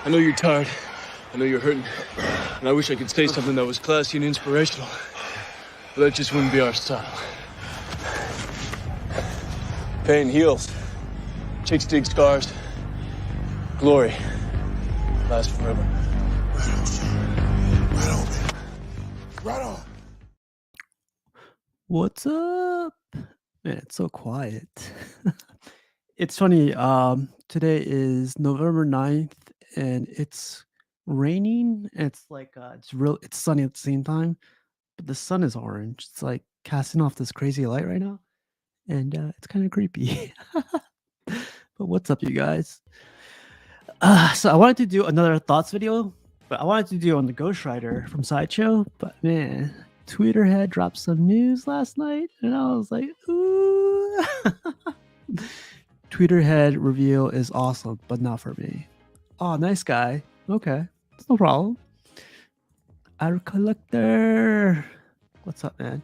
I know you're tired. I know you're hurting. And I wish I could say something that was classy and inspirational. But that just wouldn't be our style. Pain heals. Chicks dig scars. Glory lasts forever. Right on, man. Right on. What's up? Man, it's so quiet. It's funny. Today is November 9th, and it's raining. And it's like it's sunny at the same time, but the sun is orange. It's like casting off this crazy light right now, and it's kind of creepy. But what's up, you guys? So I wanted to do another thoughts video, but I wanted to do on the Ghost Rider from Sideshow. But man, Tweeterhead dropped some news last night, and I was like, ooh. Tweeterhead reveal is awesome, but not for me. Oh, nice guy. Okay, it's no problem. Art collector. What's up, man?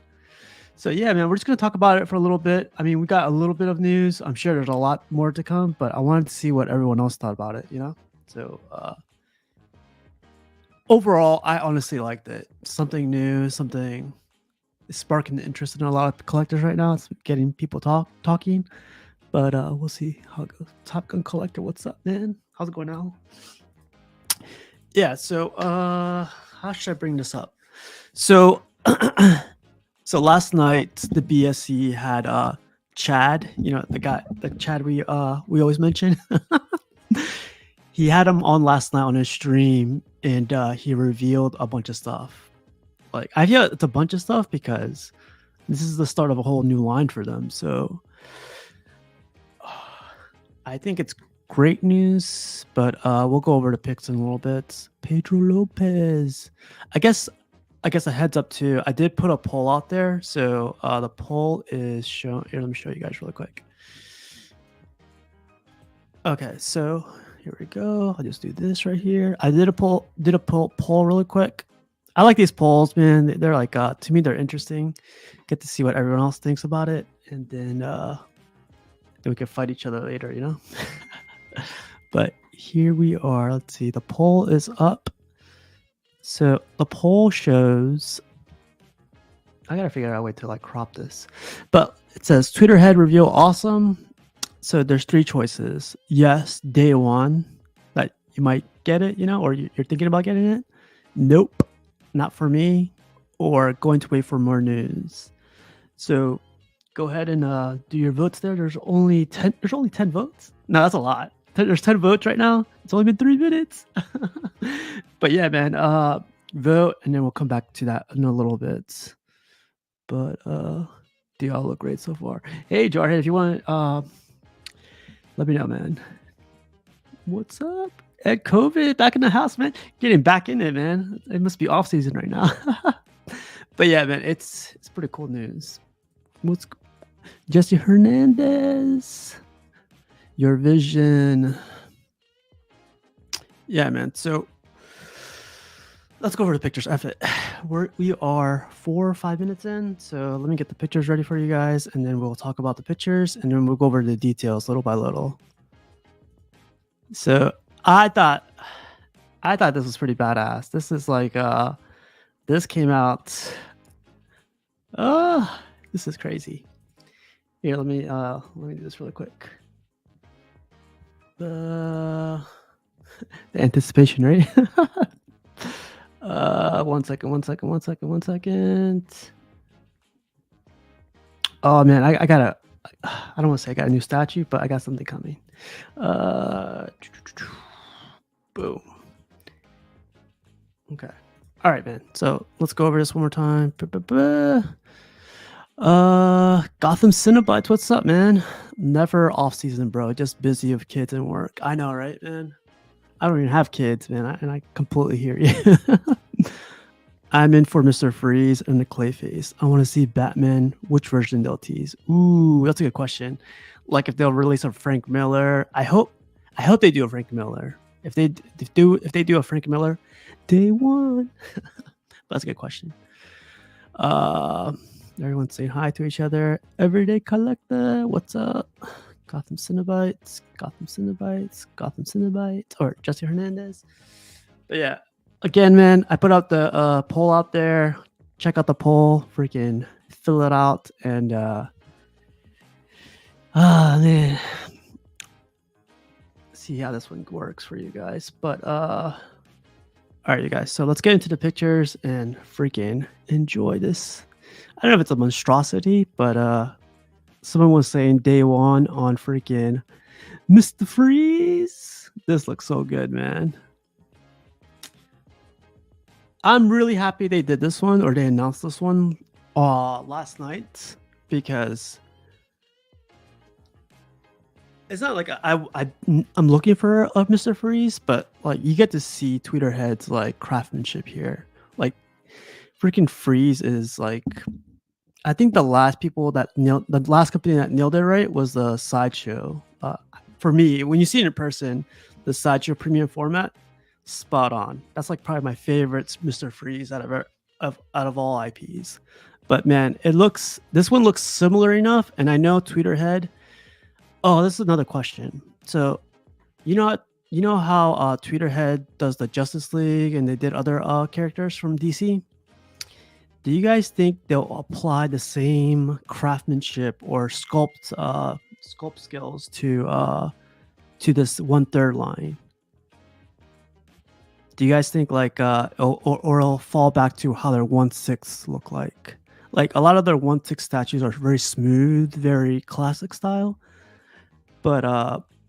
So yeah, man, we're just gonna talk about it for a little bit. I mean, we got a little bit of news. I'm sure there's a lot more to come, but I wanted to see what everyone else thought about it, you know? So overall, I honestly liked it. Something new, something is sparking the interest in a lot of collectors right now. It's getting people talking. But we'll see how it goes. Top Gun Collector, what's up, man? How's it going now? Yeah, so how should I bring this up? So so last night the BSC had Chad, you know, the Chad we always mention. He had him on last night on his stream, and he revealed a bunch of stuff. Like, I feel it's a bunch of stuff because this is the start of a whole new line for them. So I think it's great news, but we'll go over the picks in a little bit. Pedro Lopez. I guess a heads up too. I did put a poll out there, so the poll is shown here. Let me show you guys really quick. Okay, so here we go. I'll just do this right here. I did a poll really quick. I like these polls, man. They're like to me they're interesting. Get to see what everyone else thinks about it, and then we can fight each other later, you know. But here we are. Let's see. The poll is up. So the poll shows. I gotta figure out a way to like crop this, but it says Tweeterhead reveal awesome. So there's three choices. Yes, day one, that you might get it, you know, or you're thinking about getting it. Nope, not for me. Or going to wait for more news. So go ahead and do your votes there. There's only 10 votes. No, that's a lot. There's 10 votes right now. It's only been 3 minutes. But yeah, man, vote, and then we'll come back to that in a little bit. But they all look great so far. Hey, Jarhead, if you want, let me know, man. What's up? Ed COVID back in the house, man. Getting back in it, man. It must be off season right now. But yeah, man, it's pretty cool news. What's Jesse Hernandez? Your vision. Yeah, man. So let's go over the pictures. We are 4 or 5 minutes in, so let me get the pictures ready for you guys, and then we'll talk about the pictures, and then we'll go over the details little by little. So I thought this was pretty badass. This is like this came out. This is crazy. Here, let me do this really quick. The anticipation, right? One second. Oh man, I got I don't want to say I got a new statue, but I got something coming. Boom. Okay. All right, man. So let's go over this one more time. Gotham Cinebites, what's up, man? Never off season, bro. Just busy with kids and work. I know, right, man? I don't even have kids, man, and I completely hear you. I'm in for Mr. Freeze and the Clayface. I want to see Batman. Which version they'll tease? Ooh, that's a good question. Like if they'll release a Frank Miller. I hope they do a Frank Miller. If they do a Frank Miller, day one. That's a good question. Everyone's saying hi to each other. Everyday collector, what's up? Gotham Cinnabites, or Jesse Hernandez. But yeah, again, man, I put out the poll out there. Check out the poll, freaking fill it out, and man, see how this one works for you guys. But all right, you guys. So let's get into the pictures and freaking enjoy this. I don't know if it's a monstrosity, but someone was saying day one on freaking Mr. Freeze. This looks so good, man. I'm really happy they did this one, or they announced this one last night, because it's not like I'm looking for a Mr. Freeze, but like you get to see Tweeterhead's like craftsmanship here. Like freaking Freeze is like, I think the last company that nailed it right was the Sideshow. For me, when you see it in person, the Sideshow premium format, spot on. That's like probably my favorite Mr. Freeze out of all IPs. But man, this one looks similar enough, and I know Tweeterhead. Oh, this is another question. So, you know how Tweeterhead does the Justice League, and they did other characters from DC. Do you guys think they'll apply the same craftsmanship or sculpt skills to this 1/3 line? Do you guys think like or it'll fall back to how their 1/6 look like? Like a lot of their 1/6 statues are very smooth, very classic style. But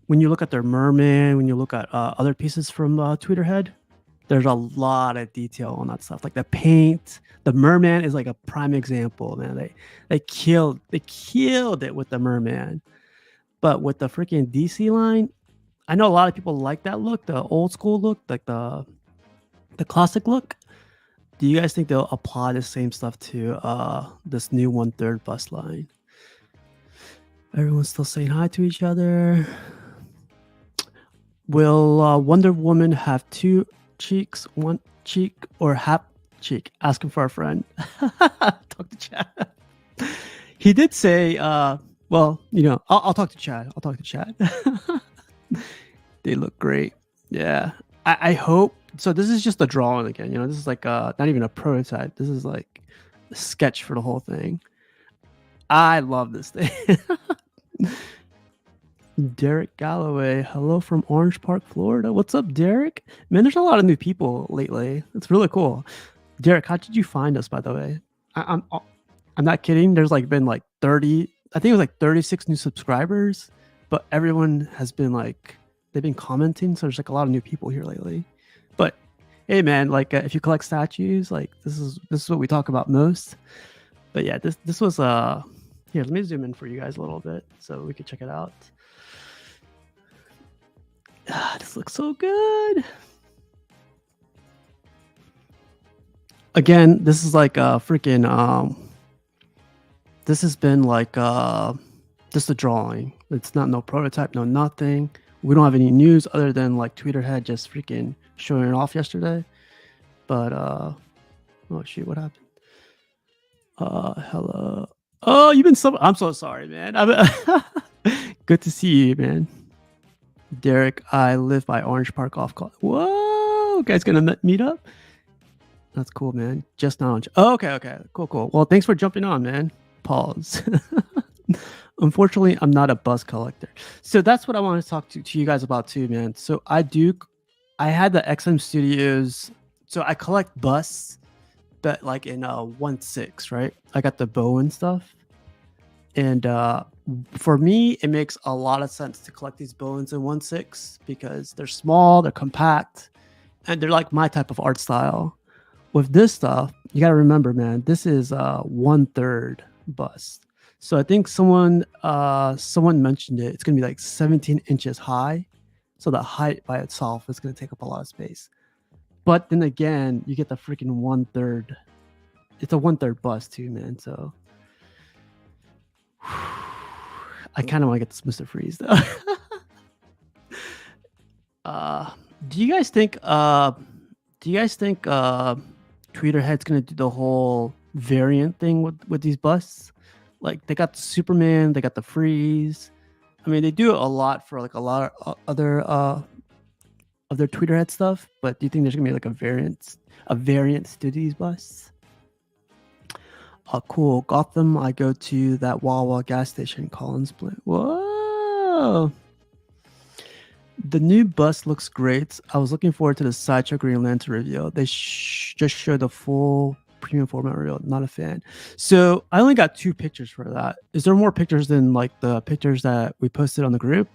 when you look at their merman, when you look at other pieces from Tweeterhead, there's a lot of detail on that stuff. Like the paint, the merman is like a prime example, man. They killed it with the merman. But with the freaking DC line, I know a lot of people like that look, the old school look, like the classic look. Do you guys think they'll apply the same stuff to this new 1/3 bust line? Everyone's still saying hi to each other. Will Wonder Woman have two cheeks, one cheek, or half cheek? Asking for a friend. Talk to Chad. He did say, well, I'll talk to Chad. I'll talk to Chad. They look great. Yeah. I hope. So this is just a drawing again. This is like not even a prototype. This is like a sketch for the whole thing. I love this thing. Derek Galloway, hello from Orange Park, Florida. What's up, Derek? Man, there's a lot of new people lately. It's really cool. Derek, how did you find us, by the way? I'm not kidding. There's like been like 30, I think it was like 36 new subscribers, but everyone has been like, they've been commenting. So there's like a lot of new people here lately. But hey, man, like if you collect statues, like this is what we talk about most. But yeah, this was here. Let me zoom in for you guys a little bit so we can check it out. This looks so good. Again, this is like a freaking this has been like just a drawing. It's not no prototype, no nothing. We don't have any news other than like Tweeterhead just freaking showing it off yesterday. But oh shoot, what happened? Hello. Oh, you've been I'm so sorry, man. Good to see you, man. Derek, I live by Orange Park off call. Whoa, guys gonna meet up? That's cool, man. Just now. Oh, okay. Cool. Well, thanks for jumping on, man. Pause. Unfortunately, I'm not a bus collector. So that's what I want to talk to you guys about too, man. So I had the XM Studios. So I collect busts, but like in 1/6, right? I got the bow and stuff. And for me, it makes a lot of sense to collect these bones in 1/6 because they're small, they're compact, and they're like my type of art style. With this stuff, you got to remember, man, this is 1/3 bust. So I think someone mentioned it. It's going to be like 17 inches high. So the height by itself is going to take up a lot of space. But then again, you get the freaking 1/3. It's a 1/3 bust too, man. So I kind of want to get this Mr. Freeze though. Do you guys think Tweeterhead's gonna do the whole variant thing with these busts? Like they got the Superman, they got the Freeze. I mean, they do a lot for like a lot of other Tweeterhead stuff, but do you think there's gonna be like a variant to these busts? Cool. Gotham. I go to that Wawa gas station, Collins Blue. Whoa. The new bus looks great. I was looking forward to the Sideshow Green Lantern reveal. They just showed the full premium format reveal. Not a fan. So I only got 2 pictures for that. Is there more pictures than like the pictures that we posted on the group?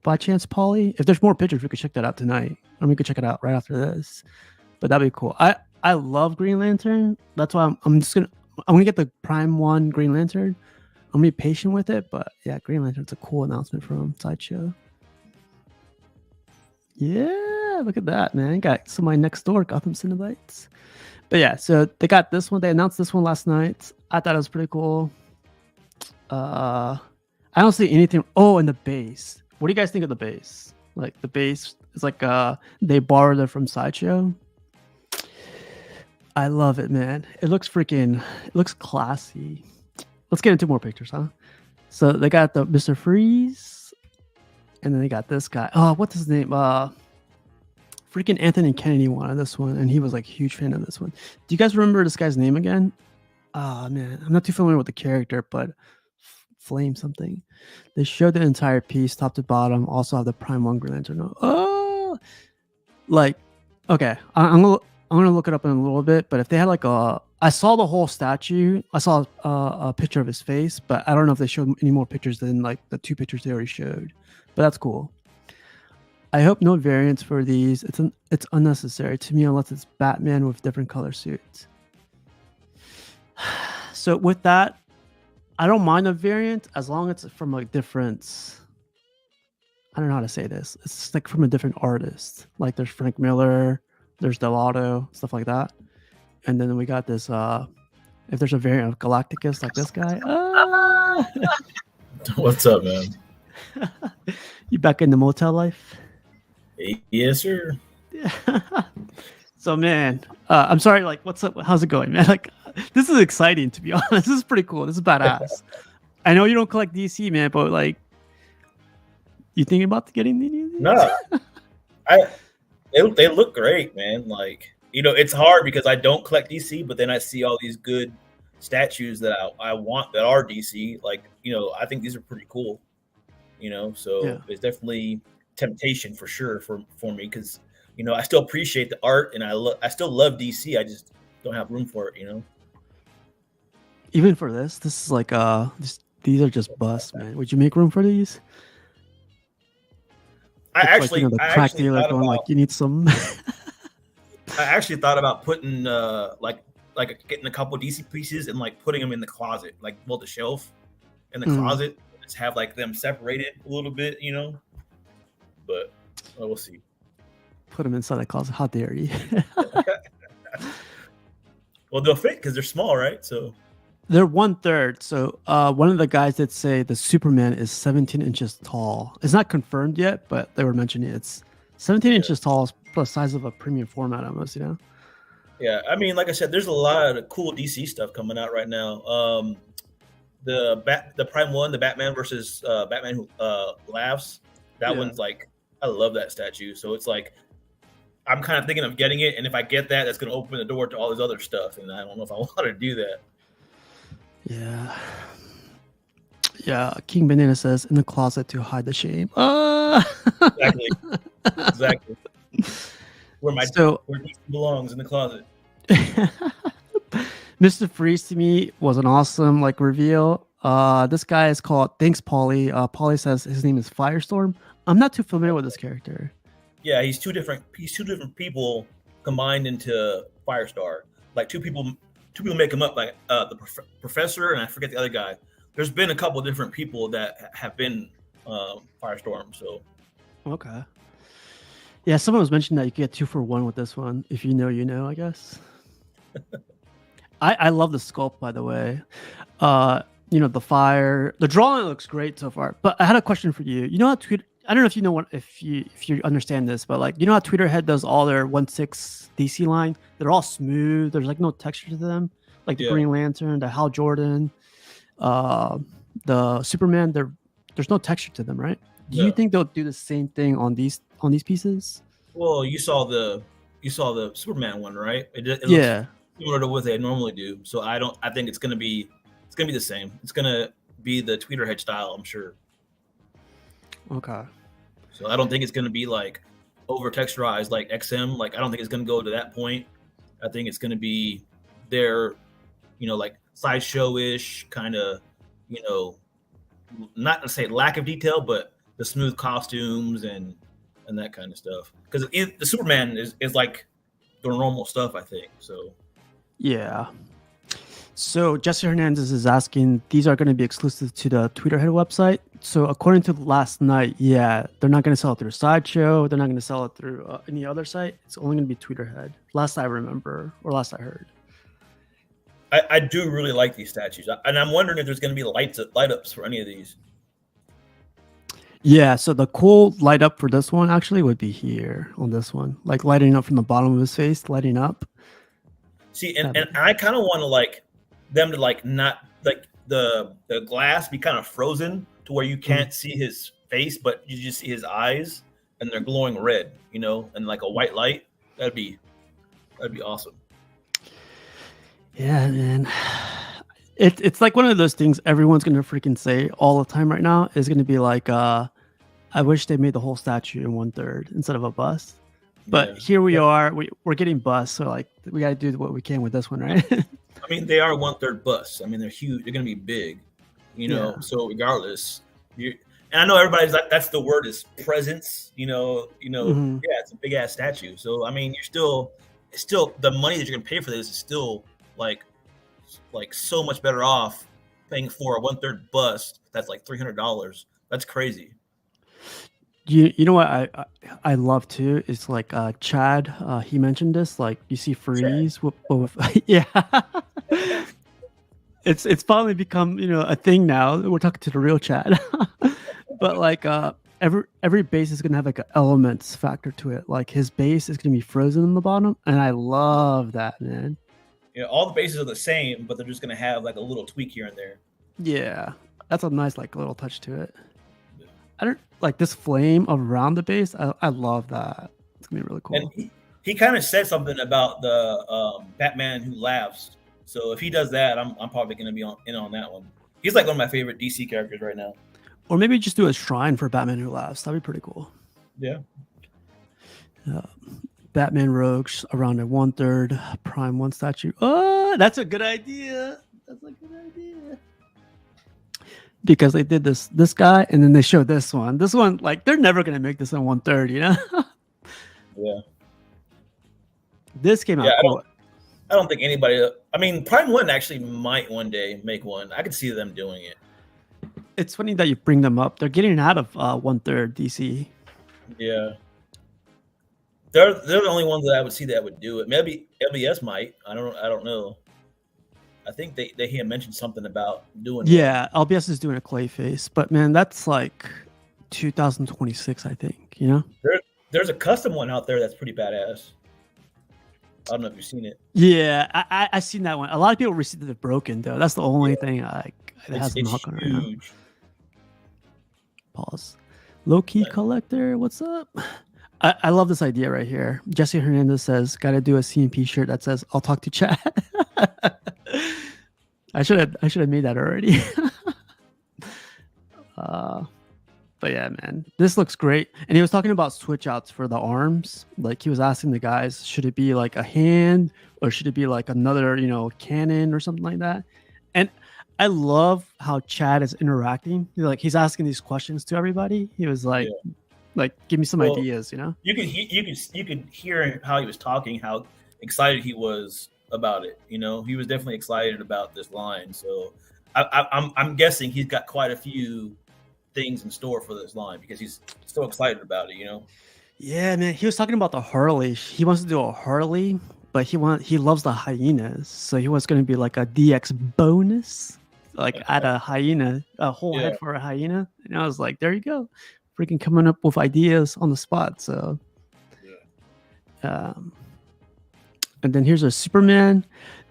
By chance, Polly? If there's more pictures, we could check that out tonight. Or we could check it out right after this. But that'd be cool. I love Green Lantern. That's why I'm gonna get the Prime 1 Green Lantern. I'm gonna be patient with it, but yeah, Green Lantern's a cool announcement from Sideshow. Yeah, look at that, man. Got somebody next door, Gotham Cenobites. But yeah, so they got this one. They announced this one last night. I thought it was pretty cool. I don't see anything. Oh, and the base. What do you guys think of the base? Like the base is like they borrowed it from Sideshow. I love it, man. It looks classy. Let's get into more pictures, huh? So they got the Mr. Freeze, and then they got this guy. Oh, what's his name? Freaking Anthony Kennedy wanted this one, and he was like a huge fan of this one. Do you guys remember this guy's name again? Man, I'm not too familiar with the character, but Flame something. They showed the entire piece, top to bottom. Also have the Prime 1 Green Lantern. Oh, like, okay, I'm gonna look it up in a little bit. But if they had like I saw the whole statue. I saw a picture of his face, but I don't know if they showed any more pictures than like the 2 pictures they already showed. But that's cool. I hope no variants for these. It's unnecessary to me unless it's Batman with different color suits. So with that, I don't mind a variant as long as it's from a different. I don't know how to say this. It's like from a different artist. Like there's Frank Miller, there's Delato, stuff like that. And then we got this. If there's a variant of Galacticus like this guy. What's up, man? You back in the motel life? Yes, sir. So, man, I'm sorry. Like, what's up? How's it going, man? Like, this is exciting, to be honest. This is pretty cool. This is badass. I know you don't collect DC, man, but like, you thinking about getting any of these? No, they look great, man. Like, you know, it's hard because I don't collect DC, but then I see all these good statues that I want that are DC. Like, you know, I think these are pretty cool. You know, so Yeah. It's definitely temptation for sure for me because, you know, I still appreciate the art and I still love DC. I just don't have room for it, you know. Even for this is like these are just busts, man. Would you make room for these? I It's actually, like, the I crack actually dealer thought going about, like, you need some. I actually thought about putting like getting a couple DC pieces and like putting them in the closet, like build a shelf in the closet, just have like them separated a little bit, you know. But we'll see. Put them inside the closet. How dare you? Well, they'll fit because they're small, right? So They're 1/3. So one of the guys did say the Superman is 17 inches tall. It's not confirmed yet, but they were mentioning it's 17 inches tall plus size of a premium format almost, you know? yeah, I mean, like I said, there's a lot of cool DC stuff coming out right now. The Prime 1, the Batman versus Batman Who Laughs. That one's like, I love that statue. So it's like, I'm kind of thinking of getting it, and if I get that, that's going to open the door to all this other stuff, and I don't know if I want to do that. Yeah. Yeah. King Banana says in the closet to hide the shame. Exactly. Where DC belongs, in the closet. Mr. Freeze to me was an awesome like reveal. This guy is called Thanks Polly. Polly says his name is Firestorm. I'm not too familiar with this character. Yeah, he's two different people combined into Firestar. Like two people make him up, like the professor and I forget the other guy. There's been a couple different people that have been Firestorm. So okay. Yeah, someone was mentioning that you get 2 for 1 with this one. If you know, you know, I guess. I love the sculpt, by the way. You know, the fire, the drawing looks great so far. But I had a question for you. You know how I don't know if you know what if you understand this, but like, you know how Tweeterhead does all their 1/6 DC line? They're all smooth. There's like no texture to them. Like the Green Lantern, the Hal Jordan, the Superman. They're there's no texture to them, right? Do Yeah. you think they'll do the same thing on these pieces? Well, you saw the Superman one, right? It looks Yeah. similar to what they normally do. So I think it's gonna be the same. It's gonna be the Tweeterhead style, I'm sure. Okay. So I don't think it's gonna be like over texturized like XM. Like I don't think it's gonna go to that point. I think it's gonna be their, like sideshow-ish kind of, not to say lack of detail, but the smooth costumes and that kind of stuff. Because the Superman is like the normal stuff, I think. So Yeah. So Jesse Hernandez is asking, these are going to be exclusive to the Tweeterhead website. So according to last night, yeah, they're not going to sell it through Sideshow. They're not going to sell it through any other site. It's only going to be Tweeterhead. Last I remember, or last I heard. I do really like these statues, and I'm wondering if there's going to be light ups for any of these. Yeah, so the cool light up for this one actually would be here on this one, like lighting up from the bottom of his face, lighting up. See, and I kind of want to like them to like not like the glass be kind of frozen to where you can't see his face, but you just see his eyes and they're glowing red, and like a white light. That'd be awesome. Yeah, man. It's like one of those things everyone's gonna freaking say all the time right now is gonna be like, I wish they made the whole statue in 1/3 instead of a bust. But here we are, we're getting busts, so like we gotta do what we can with this one, right? I mean, they are 1/3 busts. I mean, they're huge. They're gonna be big, Yeah. So regardless, and I know everybody's like, that's the word is presence. Mhm. Yeah, it's a big ass statue. So I mean, it's still the money that you're gonna pay for this is still like so much better off paying for a 1/3 bust. That's like $300. That's crazy. You know what I love too? It's like Chad. He mentioned this. Like you see Freeze with yeah. It's finally become a thing now. We're talking to the real Chad, but like every base is gonna have like an elements factor to it. Like his base is gonna be frozen in the bottom, and I love that, man. All the bases are the same, but they're just gonna have like a little tweak here and there. Yeah, that's a nice like little touch to it. I don't like this flame around the base. I love that. It's gonna be really cool. And he kind of said something about the Batman who laughs. So if he does that, I'm probably gonna be in on that one. He's like one of my favorite DC characters right now. Or maybe just do a shrine for Batman Who Laughs. That'd be pretty cool. Yeah. Batman Rogues around a 1/3 Prime 1 statue. Oh, that's a good idea. That's a good idea. Because they did this guy, and then they showed this one. This one, like, they're never gonna make this in 1/3, Yeah. This came out cool. I don't think anybody. I mean, Prime 1 actually might one day make one. I could see them doing it. It's funny that you bring them up. They're getting out of 1/3 DC. Yeah. They're the only ones that I would see that would do it. Maybe LBS might. I don't know. I think they had mentioned something about doing. Yeah, LBS is doing a clay face, but man, that's like 2026, I think. There's a custom one out there that's pretty badass. I don't know if you've seen it. Yeah, I seen that one. A lot of people received it broken though. That's the only thing that has a knock on it right now. Pause. Low key collector, what's up? I love this idea right here. Jesse Hernandez says, "Gotta do a CMP shirt that says I'll talk to Chad." I should have made that already. But yeah, man, this looks great. And he was talking about switch outs for the arms. Like he was asking the guys, should it be like a hand or should it be like another, cannon or something like that? And I love how Chad is interacting. Like he's asking these questions to everybody. He was like, give me some ideas, You could hear how he was talking, how excited he was about it. He was definitely excited about this line. So I'm guessing he's got quite a few things in store for this line because he's so excited about it. Yeah, man. He was talking about the Harley. He wants to do a Harley, but he loves the hyenas. So he was going to be like a DX bonus, like add a hyena, a whole head for a hyena. And I was like, there you go. Freaking coming up with ideas on the spot. So, and then here's a Superman.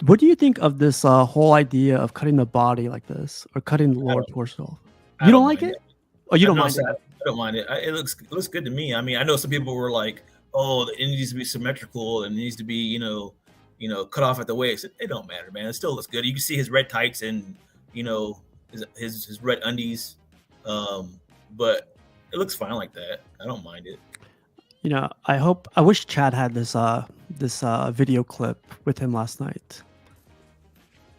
What do you think of this whole idea of cutting the body like this or cutting the lower torso? You don't like it? Oh, you don't No, mind so it? I don't mind it. It looks good to me. I mean, I know some people were like, "Oh, it needs to be symmetrical and it needs to be, cut off at the waist." It don't matter, man. It still looks good. You can see his red tights and his red undies, but it looks fine like that. I don't mind it. I wish Chad had this video clip with him last night.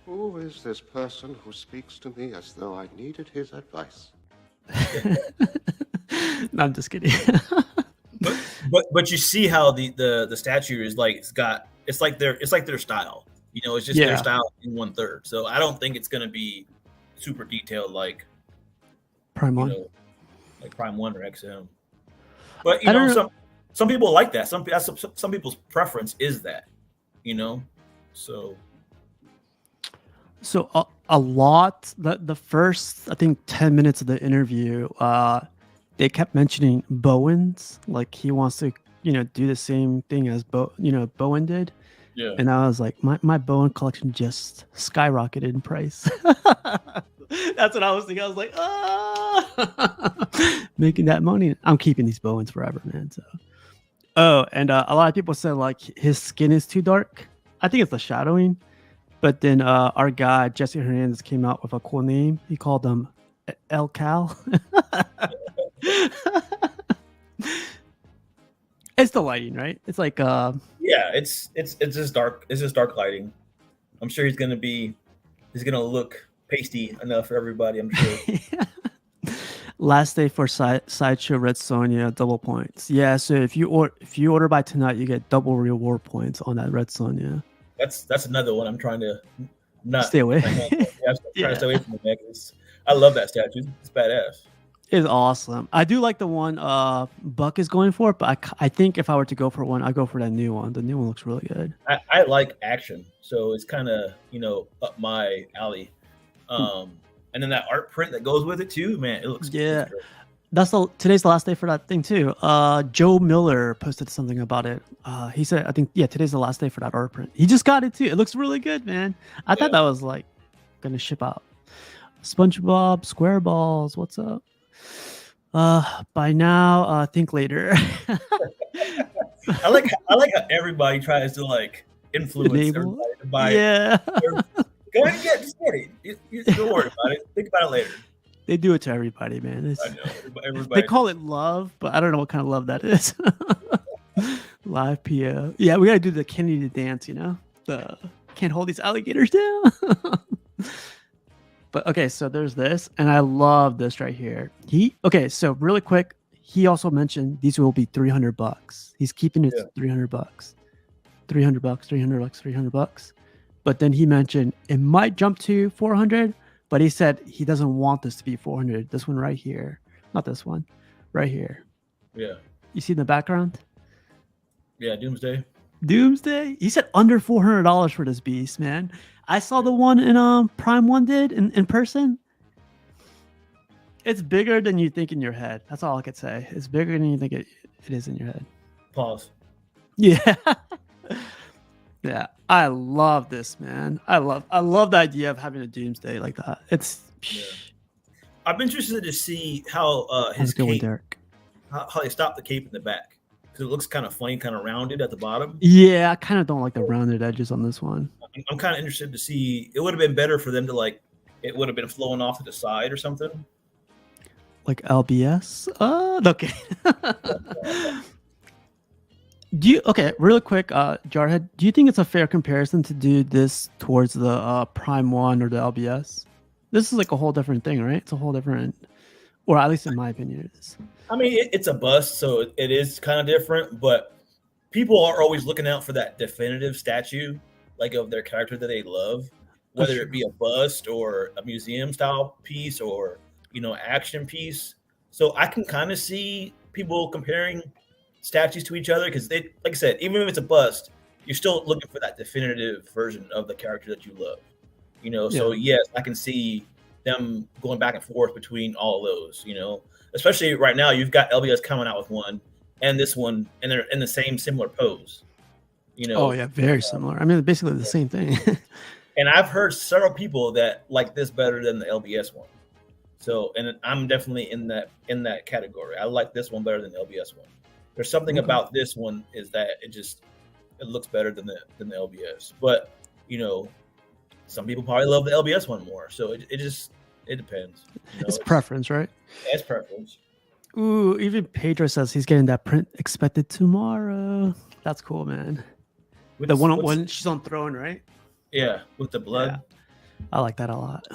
Who is this person who speaks to me as though I needed his advice? No, I'm just kidding. But you see how the statue is like it's like their style. It's just their style in 1/3. So I don't think it's gonna be super detailed like Prime 1. Like Prime 1 or XM. But some people like that. Some people's preference is that, So a lot the first I think 10 minutes of the interview, they kept mentioning Bowen's, like he wants to do the same thing as Bowen did. Yeah. And I was like, my Bowen collection just skyrocketed in price. That's what I was thinking. I was like, making that money. I'm keeping these Bowens forever, man. So and a lot of people said like his skin is too dark. I think it's the shadowing. But then our guy, Jesse Hernandez, came out with a cool name. He called them El Cal. It's the lighting, right? It's like it's just dark. It's just dark lighting. I'm sure he's gonna look pasty enough for everybody, I'm sure. Last day for Sideshow Red Sonja, double points. Yeah, so if you order by tonight, you get double reward points on that Red Sonja. That's another one I'm trying to not stay away. I'm trying to stay away from the neck. I love that statue. It's badass. It's awesome. I do like the one Buck is going for, but I think if I were to go for one, I'd go for that new one. The new one looks really good. I like action, so it's kind of up my alley. And then that art print that goes with it too, man. It looks yeah. Great. Today's the last day for that thing too. Joe Miller posted something about it. He said, I think, today's the last day for that art print. He just got it too. It looks really good, man. I thought that was like gonna ship out. SpongeBob SquareBalls, what's up? By now, think later. I like how everybody tries to like influence everybody to buy it. Go ahead and just get it. Don't worry about it. Think about it later. They do it to everybody, man. I know. Everybody. They call it love, but I don't know what kind of love that is. Live PO. Yeah, we gotta do the Kennedy dance, The can't hold these alligators down. But okay, so there's this, and I love this right here. So really quick, he also mentioned these will be $300. He's keeping it $300. $300. But then he mentioned it might jump to 400, but he said he doesn't want this to be 400. This one right here, not this one, right here. Yeah. You see in the background? Yeah, Doomsday. He said under $400 for this beast, man. I saw the one in Prime 1 did in person. It's bigger than you think in your head. That's all I could say. It's bigger than you think it is in your head. Pause. Yeah. Yeah. I love this, man. I love the idea of having a Doomsday like that. I'm interested to see how his cape, how they stop the cape in the back. Because it looks kind of funny, kind of rounded at the bottom. Yeah, I kind of don't like the rounded edges on this one. I'm kind of interested to see. It would have been better for them to it would have been flowing off to the side or something. Like LBS? Okay. Really quick, Jarhead, do you think it's a fair comparison to do this towards the Prime 1 or the LBS? This is like a whole different thing, right? It's a whole different, or at least in my opinion, it is. I mean, it's a bust, so it is kind of different, but people are always looking out for that definitive statue, like of their character that they love, whether it be a bust or a museum style piece or, action piece. So I can kind of see people comparing statues to each other because they, like I said, even if it's a bust, you're still looking for that definitive version of the character that you love. So yes, I can see them going back and forth between all of those, especially right now. You've got LBS coming out with one and this one, and they're in the same similar pose. Oh yeah, very similar. I mean, basically the same thing. And I've heard several people that like this better than the LBS one. So, and I'm definitely in that category. I like this one better than the LBS one. There's something about this one is that it looks better than the LBS. But some people probably love the LBS one more. So it depends. It's preference, right? Yeah, it's preference. Ooh, even Pedro says he's getting that print expected tomorrow. That's cool, man. The one when she's on throne, right? Yeah, with the blood. Yeah. I like that a lot.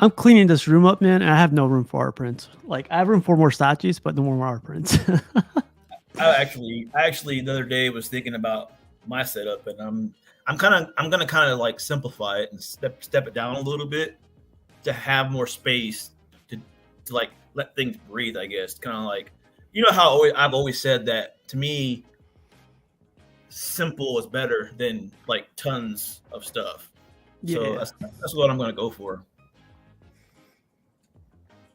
I'm cleaning this room up, man, and I have no room for art prints. Like, I have room for more statues, but no more art prints. I actually the other day was thinking about my setup, and I'm gonna kind of like simplify it and step it down a little bit to have more space to like let things breathe. I guess kind of like how I've always said that to me, simple is better than like tons of stuff. Yeah. So that's what I'm gonna go for.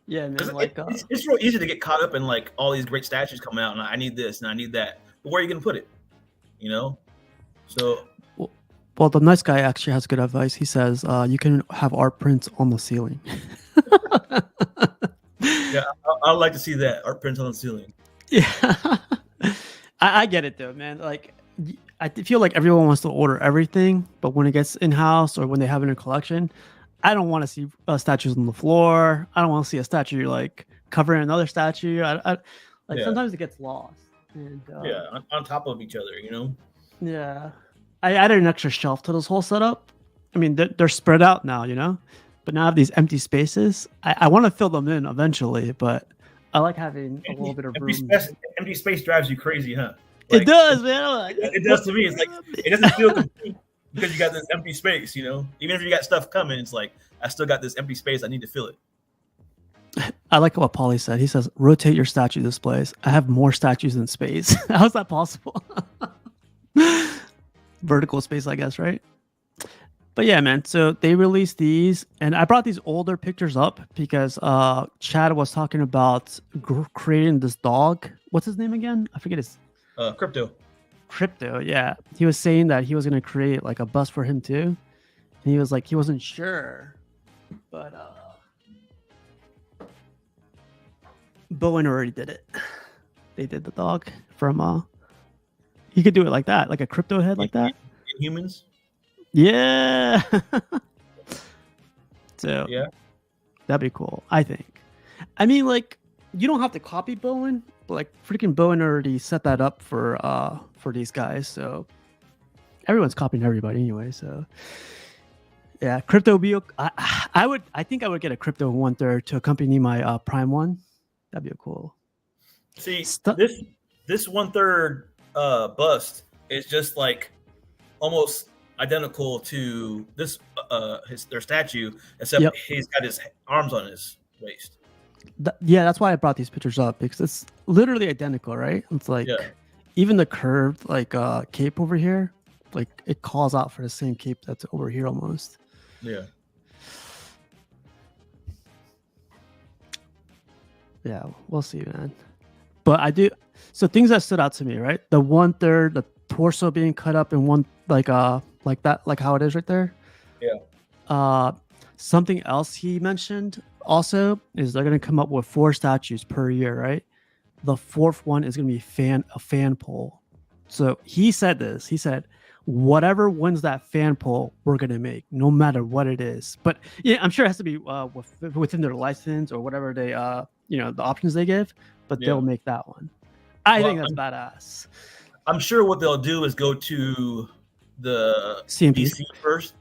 Yeah, man. Like, it's real easy to get caught up in like all these great statues coming out, and I need this and I need that. But where are you gonna put it? So. Well, the nice guy actually has good advice. He says you can have art prints on the ceiling. Yeah, I'd like to see that art prints on the ceiling. Yeah, I get it though, man. Like, I feel like everyone wants to order everything, but when it gets in house or when they have it in a collection, I don't want to see statues on the floor. I don't want to see a statue like covering another statue. Sometimes it gets lost. And, on top of each other, Yeah, I added an extra shelf to this whole setup. I mean, they're spread out now, but now I have these empty spaces. I want to fill them in eventually, but I like having a little bit of room. Empty space drives you crazy, huh? Like, it does, man. It does to me. It's like it doesn't feel complete because you got this empty space. Even if you got stuff coming, it's like I still got this empty space. I need to fill it. I like what Paulie said. He says, "Rotate your statue displays. I have more statues than space." How is that possible? Vertical space, I guess, right? But yeah, man. So they released these, and I brought these older pictures up because Chad was talking about creating this dog. What's his name again? I forget his. Crypto, yeah. He was saying that he was gonna create like a bus for him too, and he was like he wasn't sure, but Bowen already did it. They did the dog from he could do it like that, like a crypto head like that. Humans. Yeah. So yeah, that'd be cool. I think. I mean, like, you don't have to copy Bowen, but like freaking Bowen already set that up for these guys. So everyone's copying everybody anyway. So yeah, crypto would be. I think I would get a crypto 1/3 to accompany my Prime one. That'd be cool. See, this 1/3 bust is just like almost identical to this their statue, except he's got his arms on his waist. Yeah, that's why I brought these pictures up, because it's literally identical, right? It's like even the curved like cape over here, like it calls out for the same cape that's over here almost. Yeah. Yeah, we'll see, man. But I do. So things that stood out to me, right? The 1/3, the torso being cut up in one like that, like how it is right there. Yeah. Something else he mentioned also is they're gonna come up with 4 statues per year, right? The 4th one is gonna be a fan poll. So he said this. He said, whatever wins that fan poll, we're gonna make, no matter what it is. But yeah, I'm sure it has to be within their license or whatever they the options they give. But they'll make that one. I think that's badass. I'm sure what they'll do is go to the DC first,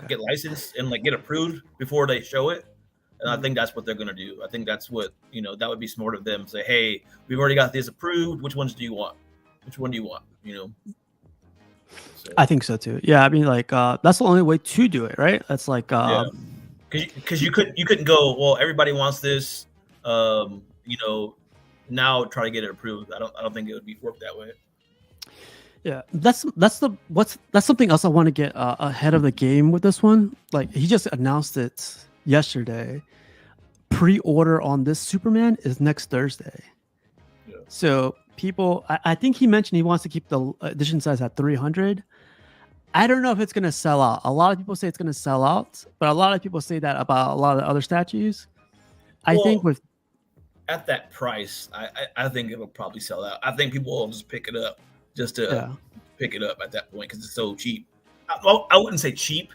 get licensed and like get approved before they show it. And I think that's what they're gonna do. I think that's what that would be smart of them. Say, hey, we've already got this approved. Which ones do you want? Which one do you want? So. I think so too. Yeah, I mean, like that's the only way to do it, right? That's like because you couldn't go. Well, everybody wants this. Now try to get it approved. I don't think it would work that way. Yeah, that's something else I want to get ahead of the game with this one. Like, he just announced it yesterday. Pre-order on this Superman is next Thursday. Yeah. So people, I think he mentioned he wants to keep the edition size at 300. I don't know if it's gonna sell out. A lot of people say it's gonna sell out, but a lot of people say that about a lot of the other statues. I think with at that price, I think it'll probably sell out. I think people will just pick it up just to pick it up at that point because it's so cheap. I wouldn't say cheap,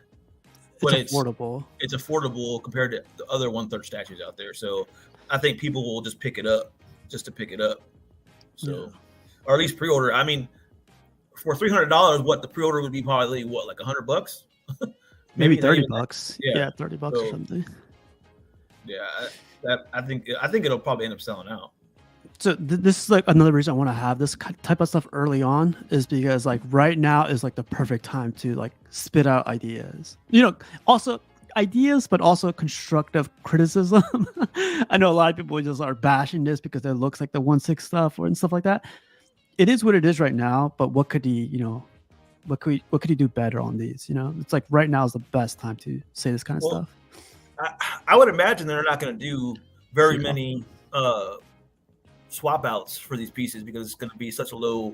but it's affordable. It's affordable compared to the other 1/3 statues out there. So I think people will just pick it up just to pick it up. So, or at least pre-order. I mean, for $300, what the pre-order would be probably what, like $100? Maybe $30. Yeah, $30 or something. Yeah, I think it'll probably end up selling out. So this is like another reason I want to have this type of stuff early on is because like right now is like the perfect time to like spit out ideas. Also ideas, but also constructive criticism. I know a lot of people just are bashing this because it looks like the 1/6 stuff and stuff like that. It is what it is right now, but what could he do better on these? It's like right now is the best time to say this kind of stuff. I would imagine they're not going to do very many swap outs for these pieces because it's going to be such a low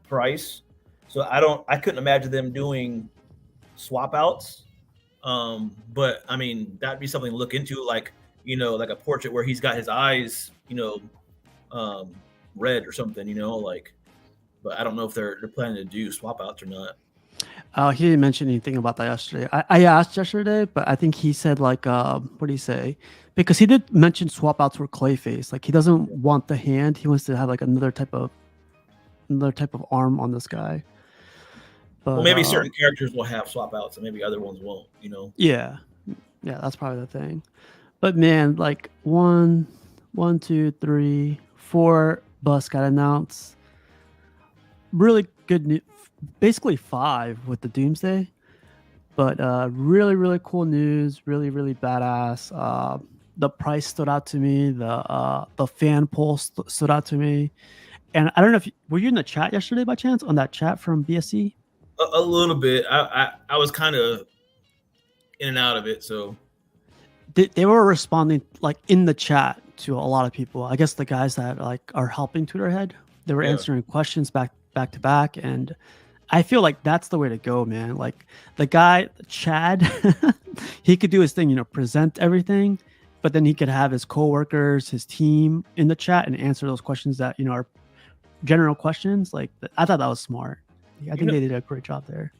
price. So I couldn't imagine them doing swap outs. But I mean, that'd be something to look into, like a portrait where he's got his eyes, red or something, but I don't know if they're planning to do swap outs or not. He didn't mention anything about that yesterday. I asked yesterday, but I think he said like, what did he say? Because he did mention swap outs for Clayface. Like he doesn't want the hand. He wants to have like another type of arm on this guy. But, well, maybe certain characters will have swap outs and maybe other ones won't, Yeah, that's probably the thing. But man, like 1, 2, 3, 4 busts got announced. Really good news. Basically 5 with the Doomsday, but really, really cool news. Really, really badass. The price stood out to me. The fan poll stood out to me. And I don't know if were you in the chat yesterday by chance on that chat from BSC? A little bit. I was kind of in and out of it. So they were responding like in the chat to a lot of people. I guess the guys that like are helping Tweeterhead, they were answering questions back to back, and I feel like that's the way to go, man. Like the guy Chad, he could do his thing, present everything, but then he could have his coworkers, his team in the chat and answer those questions that are general questions. Like I thought that was smart. I think they did a great job there.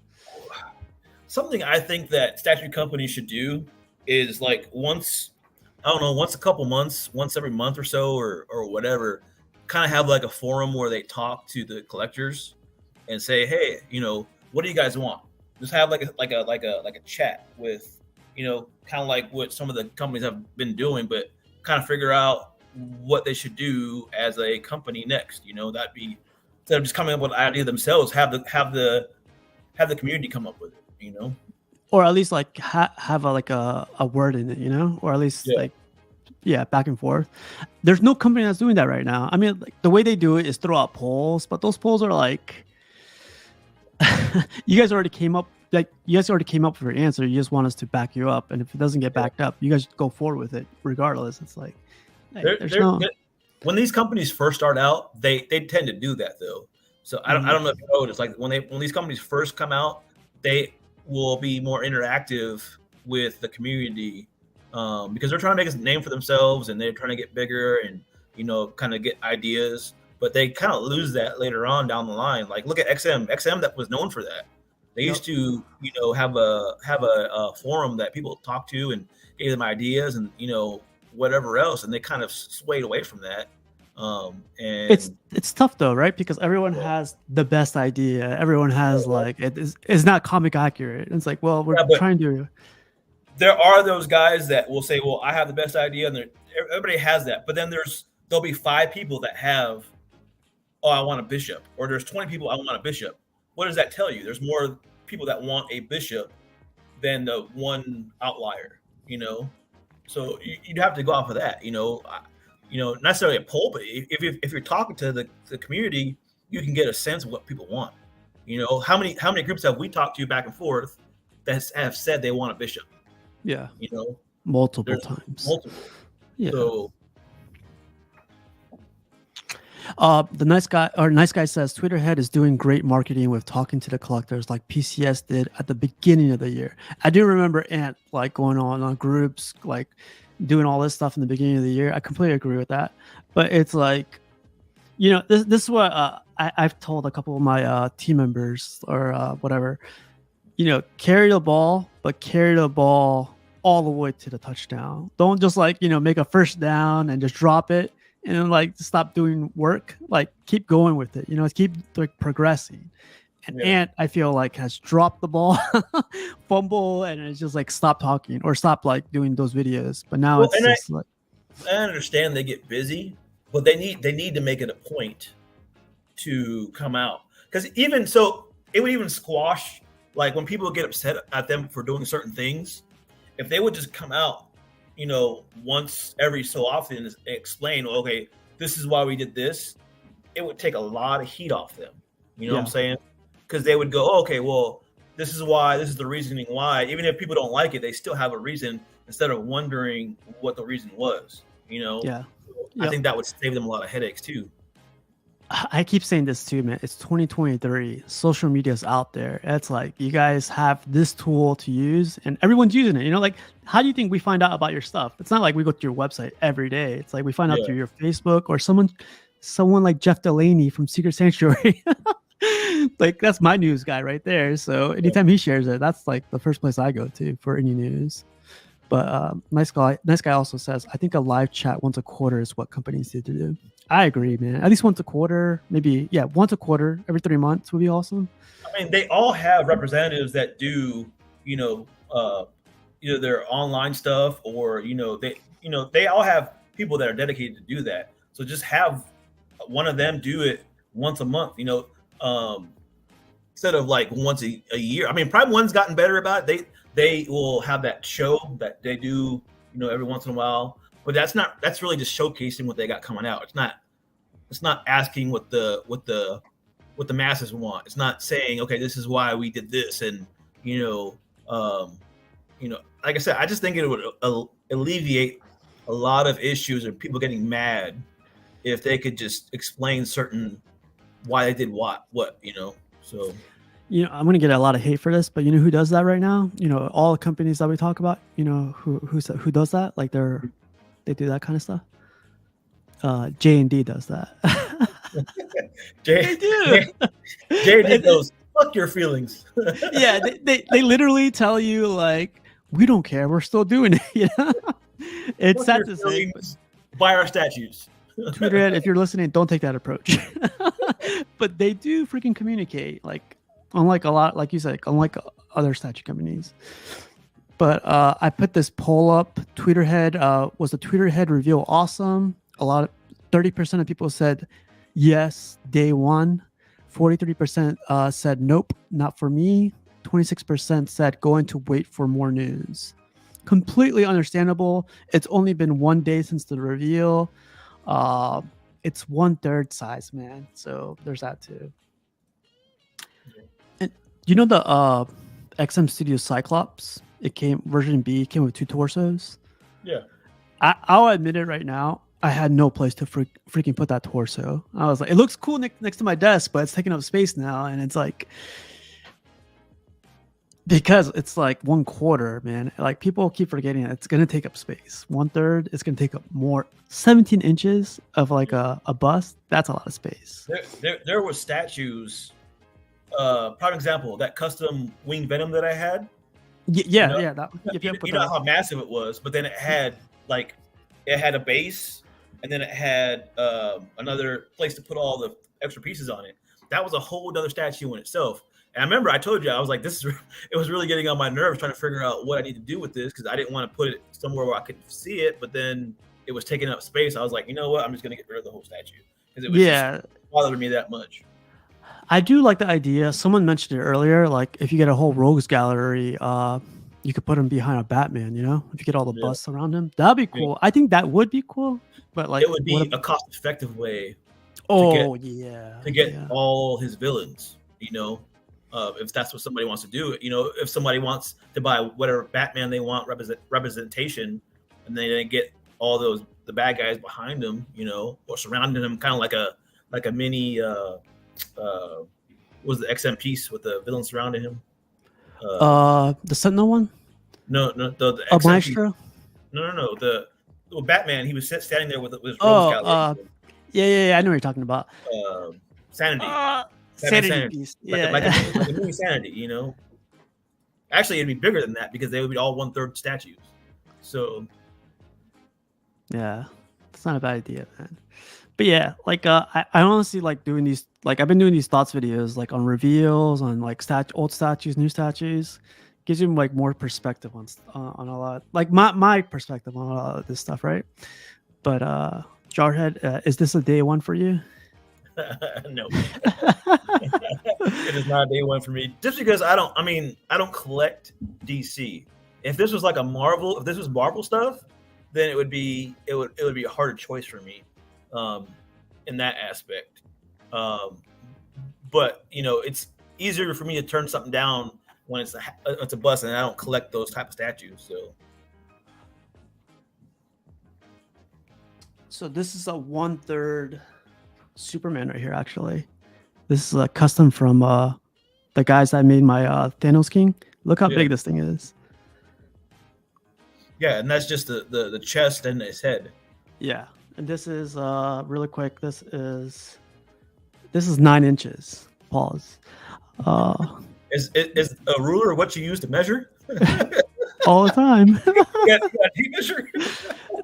Something I think that statue companies should do is like once a couple months, once every month or so, or whatever, kind of have like a forum where they talk to the collectors and say, hey, what do you guys want? Just have like a chat with, kind of like what some of the companies have been doing, but kind of figure out what they should do as a company next. That'd be instead of just coming up with an idea themselves, have the community come up with it. Or at least like have a word in it, or at least back and forth. There's no company that's doing that right now. I mean, like the way they do it is throw out polls, but those polls are like, you guys already came up with your answer. You just want us to back you up, and if it doesn't get backed up, you guys go forward with it regardless. It's like, when these companies first start out, they tend to do that though. So I don't know if you noticed, like when these companies first come out, they will be more interactive with the community because they're trying to make a name for themselves and they're trying to get bigger and kind of get ideas. But they kind of lose that later on down the line. Like look at XM that was known for that. They used to have a forum that people talk to and gave them ideas and whatever else, and they kind of swayed away from that. And it's tough though, right? Because everyone has the best idea. Everyone has like it's not comic accurate. It's like, well, we're trying to. There are those guys that will say, "Well, I have the best idea," and everybody has that. But then there'll be 5 people that have, "Oh, I want a bishop," or there's 20 people, "I want a bishop." What does that tell you? There's more people that want a bishop than the one outlier. So you'd have to go off of that. Not necessarily a poll, but if you're talking to the community, you can get a sense of what people want. How many groups have we talked to back and forth that have said they want a bishop? Yeah. Multiple times. Multiple. Yeah. So The nice guy says Tweeterhead is doing great marketing with talking to the collectors like PCS did at the beginning of the year. I do remember Ant like going on groups, like doing all this stuff in the beginning of the year. I completely agree with that. But it's like, this is what I've told a couple of my team members or whatever. Carry the ball, but carry the ball all the way to the touchdown. Don't just make a first down and just drop it and then stop doing work. Like keep going with it. Keep progressing. And Ant, I feel like has dropped the ball, fumble, and it's just stop talking or stop doing those videos. But now it's just I understand they get busy, but they need to make it a point to come out, because even so, it would even squash when people get upset at them for doing certain things. If they would just come out, once every so often and explain, okay, this is why we did this, it would take a lot of heat off them. You know what I'm saying? Because they would go, okay, well, this is why, this is the reasoning why. Even if people don't like it, they still have a reason instead of wondering what the reason was. Yeah. I think that would save them a lot of headaches too. I keep saying this too, man. It's 2023. Social media is out there. It's you guys have this tool to use and everyone's using it. How do you think we find out about your stuff? It's not like we go to your website every day. It's we find out through your Facebook or someone like Jeff Delaney from Secret Sanctuary. That's my news guy right there. So anytime he shares it, that's the first place I go to for any news. But nice guy also says, I think a live chat once a quarter is what companies need to do. I agree, man. At least once a quarter, maybe once a quarter, every 3 months would be awesome. I mean, they all have representatives that do, either their online stuff or they all have people that are dedicated to do that. So just have one of them do it once a month. Instead of once a year. I mean, Prime One's gotten better about it. They will have that show that they do, every once in a while. But that's really just showcasing what they got coming out. It's not asking what the masses want. It's not saying, okay, this is why we did this, and like I said, I just think it would alleviate a lot of issues and people getting mad if they could just explain certain why they did what. So. I'm going to get a lot of hate for this, but who does that right now? All the companies that we talk about, who does that? They do that kind of stuff. J&D does that. They do. J&D goes, fuck your feelings. Yeah, they literally tell you we don't care, we're still doing it. It's sad to say. Buy our statues. Tweeterhead, if you're listening, don't take that approach. But they do freaking communicate, unlike a lot, like you said, unlike other statue companies. But I put this poll up. Tweeterhead, was the Tweeterhead reveal awesome? 30% of people said yes, day one. 43% said nope, not for me. 26% said going to wait for more news. Completely understandable. It's only been 1 day since the reveal. It's 1/3 size, man. So there's that too. And the XM Studio Cyclops? Version B came with 2 torsos. Yeah. I'll admit it right now. I had no place to freaking put that torso. I was it looks cool next to my desk, but it's taking up space now. And it's because it's 1/4, man. People keep forgetting it's going to take up space. 1/3 is going to take up more. 17 inches of a bust. That's a lot of space. There were statues. Prime example, that custom winged Venom that I had. Yeah. You know how massive it was, but then it had a base, and then it had another place to put all the extra pieces on it. That was a whole other statue in itself. And I remember I told you, I was it was really getting on my nerves trying to figure out what I need to do with this, because I didn't want to put it somewhere where I could see it, but then it was taking up space. I was like, you know what? I'm just going to get rid of the whole statue, because it was just bothering me that much. I do like the idea. Someone mentioned it earlier. If you get a whole rogues gallery, you could put him behind a Batman. If you get all the busts around him, that'd be cool. I think that would be cool. But it would be a cost-effective way. To get all his villains. If that's what somebody wants to do. If somebody wants to buy whatever Batman they want representation, and they get all the bad guys behind them, or surrounding him, kind of like like a mini was the XM piece with the villain surrounding him. The Sentinel one. No, the Oh, XM piece. Maestro. No. The Batman. He was standing there with his rogues gallery. Yeah. I know what you're talking about. Sanity. Sanity piece. Like a mini Sanity. You know. Actually, it'd be bigger than that because they would be all 1/3 statues. So. Yeah, it's not a bad idea, man. But yeah, like I honestly like doing these. Like I've been doing these thoughts videos, like on reveals, on like old statues, new statues. Gives you like more perspective on a lot, like my perspective on a lot of this stuff, right? But Jarhead, is this a day one for you? No, it is not a day one for me. Just because I don't collect DC. If this was like if this was Marvel stuff, then it would be a harder choice for me, in that aspect. But it's easier for me to turn something down when it's a bust, and I don't collect those type of statues. So this is a 1/3 Superman right here. Actually, this is a custom from the guys that made my Thanos King. Look how big this thing is. Yeah, and that's just the chest and his head. Yeah, and this is really quick. This is 9 inches. Pause. Is a ruler what you use to measure? All the time. Yeah, tape measure.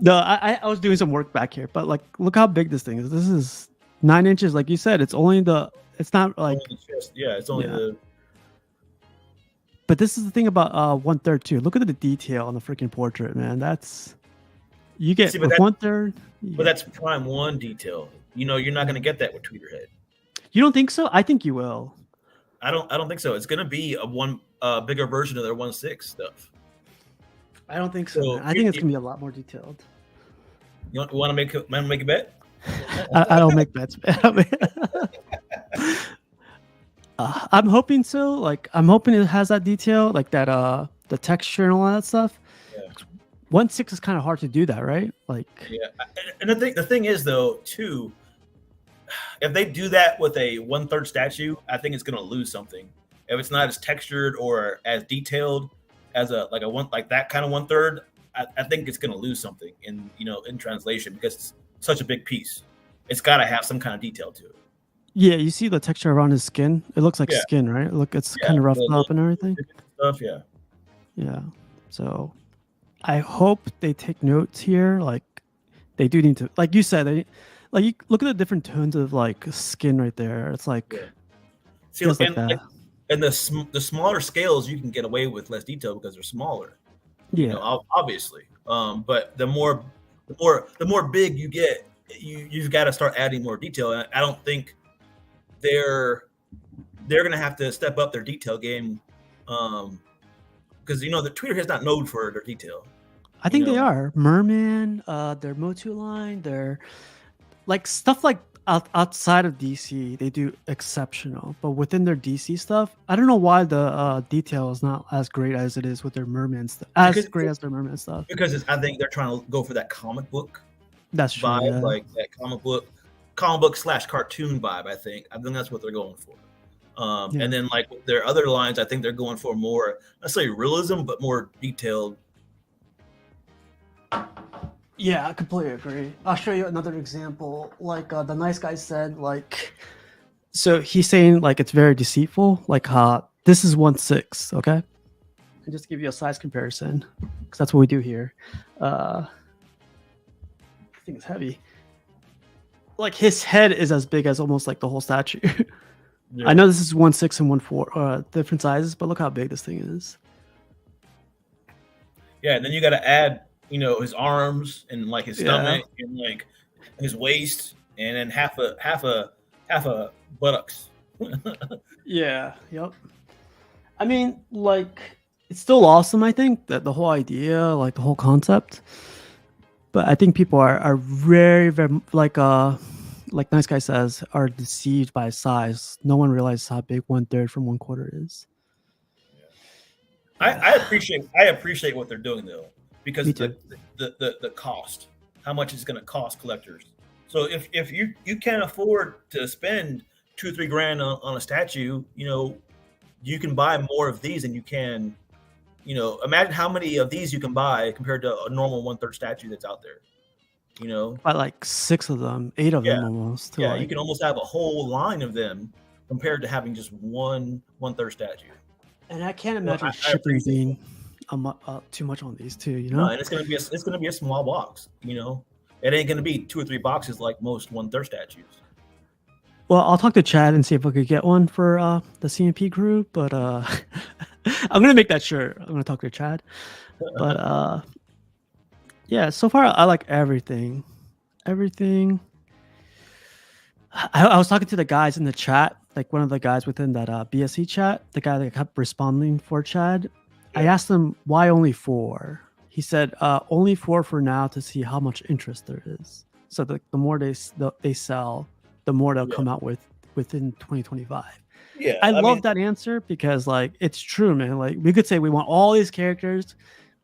No, I was doing some work back here, but like, look how big this thing is. This is 9 inches. Like you said, it's not like. It's only the. But this is the thing about 1/3 too. Look at the detail on the freaking portrait, man. You get 1/3. But that's Prime 1 detail. You're not going to get that with Tweeterhead. You don't think so? I think you will. I don't think so. It's going to be a bigger version of their 1/6 stuff. I don't think so. I think it's going to be a lot more detailed. You want to make a bet? I don't make bets. I'm hoping so. Like, I'm hoping it has that detail, like that the texture and all that stuff. Yeah. 1/6 is kind of hard to do that, right? Like, yeah. And the thing is though, too, if they do that with a 1/3 statue, I think it's going to lose something. If it's not as textured or as detailed as that kind of 1/3, I think it's going to lose something in translation because it's such a big piece. It's got to have some kind of detail to it. Yeah, you see the texture around his skin. It looks like skin, right? Look, it's kind of roughed up and everything. Stuff, yeah. Yeah. So, I hope they take notes here. Like, they do need to, like you said, you look at the different tones of like skin right there. It's like, see, and the smaller scales you can get away with less detail because they're smaller. Yeah. Obviously. But the more big you get, you've got to start adding more detail. And I don't think they're going to have to step up their detail game, because the Tweeterhead's not known for their detail. I think they are. Merman, their Motu line, their like stuff like outside of DC, they do exceptional. But within their DC stuff, I don't know why the detail is not as great as it is with their Merman stuff. As their Merman stuff. Because I think they're trying to go for that comic book. That's true. Vibe, yeah. Like that comic book / cartoon vibe. I think that's what they're going for. And then like with their other lines, I think they're going for more, let's say realism, but more detailed. Yeah, I completely agree. I'll show you another example. Like the nice guy said, like, so he's saying like it's very deceitful. Like this is 1/6, okay? And just to give you a size comparison, because that's what we do here. I think it's heavy. Like his head is as big as almost like the whole statue. Yeah. I know this is 1/6 and 1/4, different sizes, but look how big this thing is. Yeah, and then you got to add, his arms and like his stomach and like his waist, and then half a buttocks. Yeah. Yep. I mean, like, it's still awesome. I think that the whole idea, like the whole concept, but I think people are very, very like Nice Guy says, are deceived by size. No one realizes how big 1/3 from 1/4 is. I appreciate what they're doing though, because the cost, how much it's going to cost collectors. So if you can't afford to spend $2-3 grand on a statue, you can buy more of these than you can. Imagine how many of these you can buy compared to a normal 1/3 statue that's out there. By like 6 of them, 8 of them almost. Yeah, you can almost have a whole line of them compared to having just 1/3 statue. And I can't imagine shipping being too much on these too. No, and it's gonna be a small box. It ain't gonna be 2 or 3 boxes like most 1/3 statues. Well, I'll talk to Chad and see if I could get one for the CMP group, but I'm gonna make that shirt. I'm gonna talk to Chad. But yeah, so far I like everything. Everything. I was talking to the guys in the chat, like one of the guys within that BSC chat, the guy that kept responding for Chad. Yeah. I asked him why only 4. He said only 4 for now to see how much interest there is. So the more they sell, the more they'll come out within 2025. Yeah, I love that answer because like it's true, man. Like we could say we want all these characters,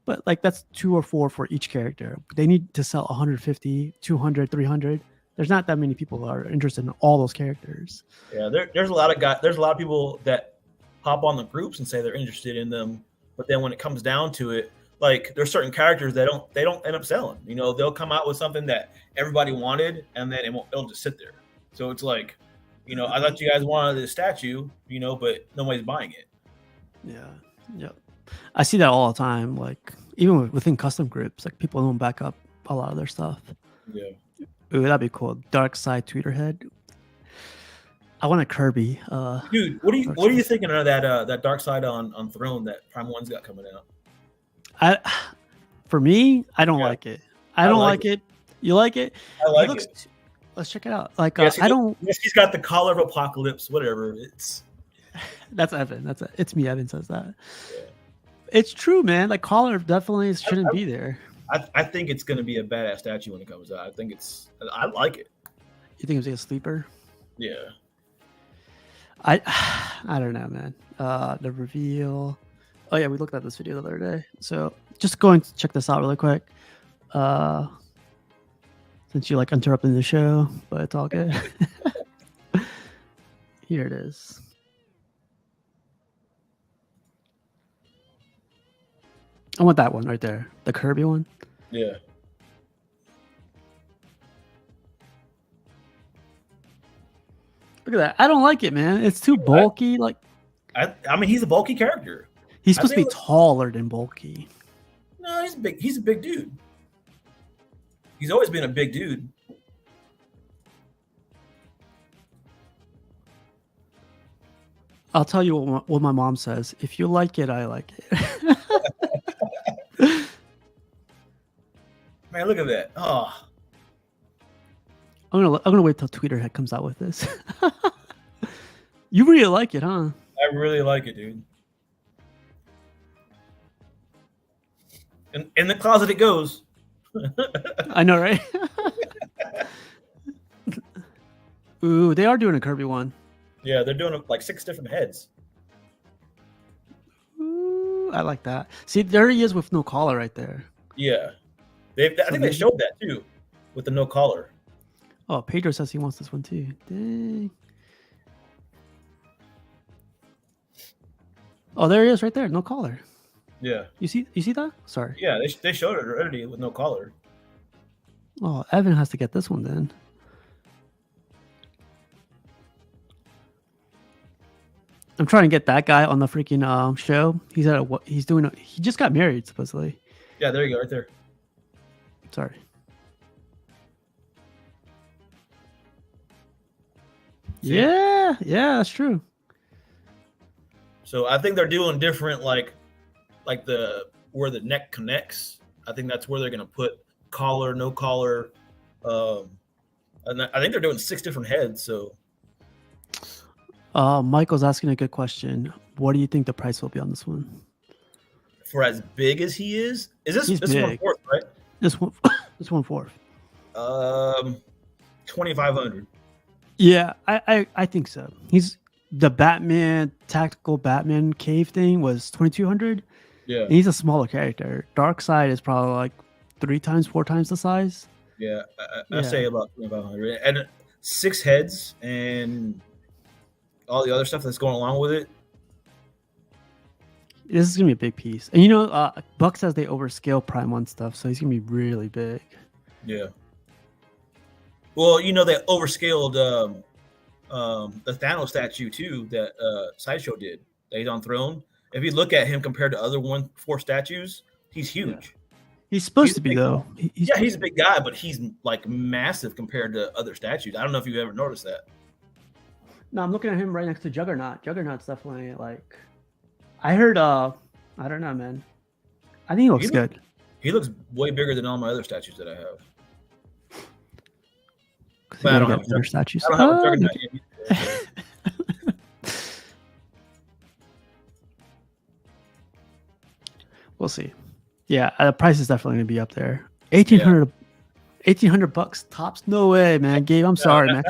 but like that's 2 or 4 for each character. They need to sell 150, 200, 300. There's not that many people that are interested in all those characters. Yeah, there's a lot of guys. There's a lot of people that hop on the groups and say they're interested in them, but then when it comes down to it, like there's certain characters that they don't end up selling. They'll come out with something that everybody wanted, and then it'll just sit there. So it's like, I thought you guys wanted this statue, but nobody's buying it. Yeah. Yep. I see that all the time. Like even within custom groups, like people don't back up a lot of their stuff. Yeah. Ooh, that'd be cool. Darkseid Tweeterhead. I want a Kirby. Dude, what are you thinking of that Darkseid on Throne that Prime 1's got coming out? For me, I don't like it. I don't like it. You like it? I like it. Let's check it out. Like I don't. He's got the collar of Apocalypse. Whatever. That's Evan. It's me. Evan says that. Yeah. It's true, man. Like collar definitely shouldn't be there. I think it's gonna be a badass statue when it comes out. I like it. You think it's like a sleeper? Yeah. I don't know, man. The reveal. Oh yeah, we looked at this video the other day. So just going to check this out really quick. Since you like interrupting the show, but it's all good. Here it is. I want that one right there. The Kirby one. Yeah. Look at that. I don't like it, man. It's too bulky. Like, I mean, he's a bulky character. He's supposed to be taller than bulky. No, he's big. He's a big dude. He's always been a big dude. I'll tell you what my mom says. If you like it, I like it. Man, look at that. Oh. I'm gonna wait till Tweeterhead comes out with this. You really like it, huh? I really like it, dude. In the closet it goes. I know, right? Ooh, they are doing a Kirby one. Yeah, they're doing like 6 different heads. Ooh, I like that. See, there he is with no collar right there. Yeah. I think they showed that too, with the no collar. Oh, Pedro says he wants this one too. Dang. Oh, there he is right there. No collar. Yeah. You see that? Sorry. Yeah, they showed it already with no collar. Oh, Evan has to get this one then. I'm trying to get that guy on the freaking show. He just got married supposedly. Yeah, there you go, right there. Sorry. See? Yeah, that's true. So I think they're doing different, like where the neck connects. I think that's where they're gonna put collar, no collar. And I think they're doing 6 different heads. So. Michael's asking a good question. What do you think the price will be on this one? For as big as he is this big. 1/4, right? This 1/4. 2,500. Yeah, I think so. He's the Batman tactical Batman cave thing was 2,200. Yeah, and he's a smaller character. Darkseid is probably like 3 times, 4 times the size. Yeah, I Yeah. say about 2,500, and 6 heads and all the other stuff that's going along with it. This is gonna be a big piece, and Buck says they overscale Prime 1 stuff, so he's gonna be really big. Yeah. Well, they overscaled the Thanos statue too that Sideshow did. That he's on throne. If you look at him compared to other 4 statues, he's huge. He's supposed to be though. He's a big guy, but he's like massive compared to other statues. I don't know if you ever noticed that. No, I'm looking at him right next to Juggernaut. Juggernaut's definitely like. I heard. I don't know, man. I think he looks good. He looks way bigger than all my other statues that I have. But I don't have other statues. I don't have a Juggernaut yet. We'll see. Yeah, the price is definitely going to be up there. $1,800 tops. No way, man. Gabe, I'm sorry, man.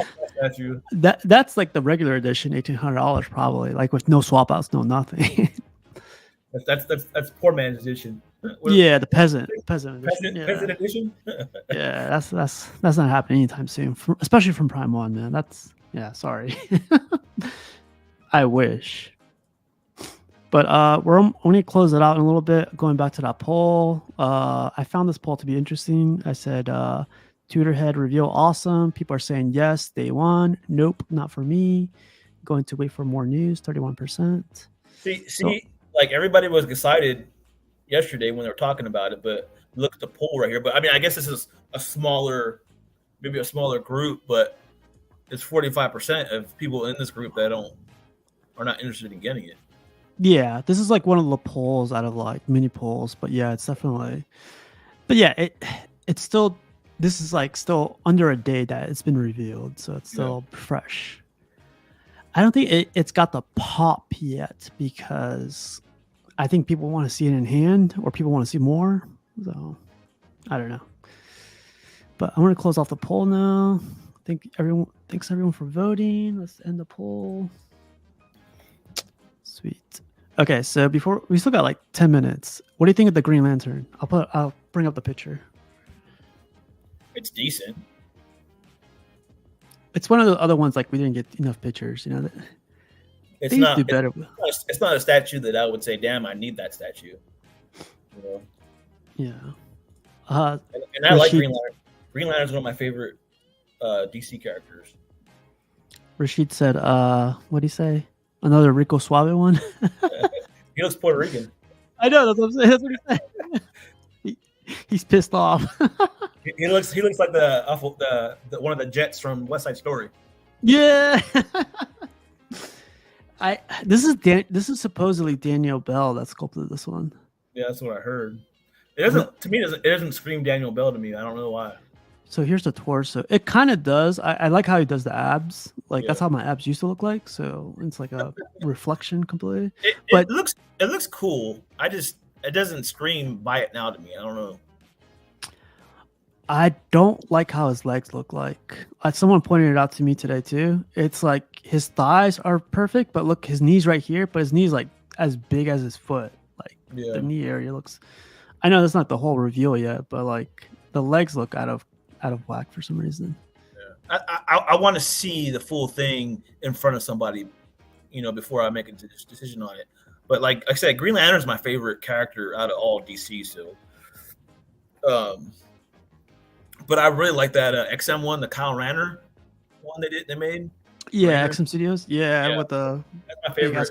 That's like the regular edition, $1,800 probably, like with no swap outs, no nothing. that's poor man's edition. Yeah, the peasant edition. Peasant edition. Yeah, that's not happening anytime soon, especially from Prime 1, man. Sorry. I wish. But we're only close it out in a little bit. Going back to that poll, I found this poll to be interesting. I said, Tweeterhead reveal awesome. People are saying yes, day one. Nope, not for me. Going to wait for more news, 31%. See, like everybody was excited yesterday when they were talking about it, but look at the poll right here. But I mean, I guess this is maybe a smaller group, but it's 45% of people in this group that are not interested in getting it. Yeah, this is like one of the polls out of like mini polls, but yeah, it's definitely. But yeah, it's still. This is like still under a day that it's been revealed, so it's still fresh. I don't think it's got the pop yet because I think people want to see it in hand or people want to see more. So I don't know. But I'm going to close off the poll now. Thanks everyone for voting. Let's end the poll. Sweet. Okay, so before we still got like 10 minutes. What do you think of the Green Lantern? I'll bring up the picture. It's decent. It's one of the other ones like we didn't get enough pictures. It's they not. Do better. It's not a statue that I would say, "Damn, I need that statue." Yeah. And I like Green Lantern. Green Lantern is one of my favorite DC characters. Rashid said, "What do you say? Another Rico Suave one." He looks Puerto Rican. I know. That's what I'm saying. That's what he said. He's pissed off. He looks like the one of the Jets from West Side Story. Yeah. This is supposedly Daniel Bell that sculpted this one. Yeah, that's what I heard. It doesn't to me. It doesn't scream Daniel Bell to me. I don't know why. So here's the torso. It kind of does. I like how he does the abs. That's how my abs used to look like. So it's like a reflection completely. It looks cool. It doesn't scream buy it now to me. I don't know. I don't like how his legs look like. Someone pointed it out to me today too. It's like his thighs are perfect, but look, his knees right here, but his knees like as big as his foot. The knee area looks. I know that's not the whole reveal yet, but like the legs look out of whack for some reason. Yeah. I want to see the full thing in front of somebody, before I make a decision on it. But like I said, Green Lantern is my favorite character out of all DC. So, but I really like that XM one, the Kyle Rayner one they made. Yeah, Rayner. XM Studios. Yeah, with the that's my favorite.